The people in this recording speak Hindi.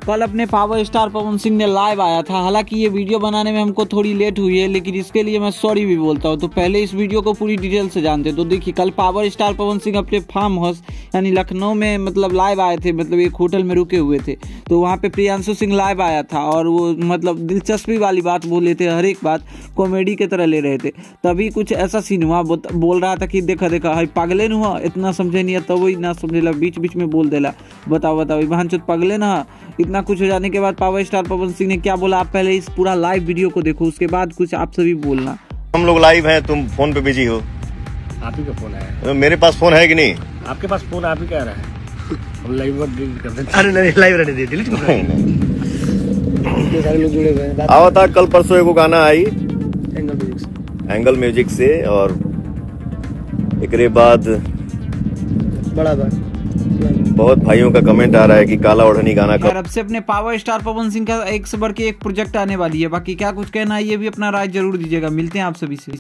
कल अपने पावर स्टार पवन सिंह ने लाइव आया था। हालांकि ये वीडियो बनाने में हमको थोड़ी लेट हुई है, लेकिन इसके लिए मैं सॉरी भी बोलता हूँ। तो पहले इस वीडियो को पूरी डिटेल से जानते। तो देखिए, कल पावर स्टार पवन सिंह अपने फार्म हाउस यानी लखनऊ में मतलब लाइव आए थे, मतलब एक होटल में रुके हुए थे। तो वहाँ पे प्रियांशु सिंह लाइव आया था और वो मतलब दिलचस्पी वाली बात बोले थे, हर एक बात कॉमेडी की तरह ले रहे थे। तभी कुछ ऐसा सीन हुआ, बोल रहा था कि देखा हाई पागले न हुआ, इतना समझे नहीं, तब वही ना समझेला, बीच बीच में बोल देला। बताओ भान चुत पागले ना। इतना कुछ हो जाने के बाद पावर स्टार पवन सिंह ने क्या बोला, आप पहले इस पूरा लाइव वीडियो को देखो, उसके बाद कुछ आप सभी बोलना। हम लोग लाइव हैं, तुम फोन पे बिजी हो। आप ही का फोन है? मेरे पास फोन है कि नहीं? आपके पास फोन आप ही कह रहा है। हम लाइव डिलीट कर देते। अरे नहीं, लाइव रहने दे, डिलीट कर। सारे लोग जुड़े हुए हैं। आवा था कल परसों एगो गाना आई एंगल म्यूजिक से और एकरे बाद बड़ा बात बहुत भाइयों का कमेंट आ रहा है कि काला ओढ़नी गाना अब से अपने पावर स्टार पवन सिंह का एक से बढ़ के एक प्रोजेक्ट आने वाली है। बाकी क्या कुछ कहना है ये भी अपना राय जरूर दीजिएगा। मिलते हैं आप सभी से।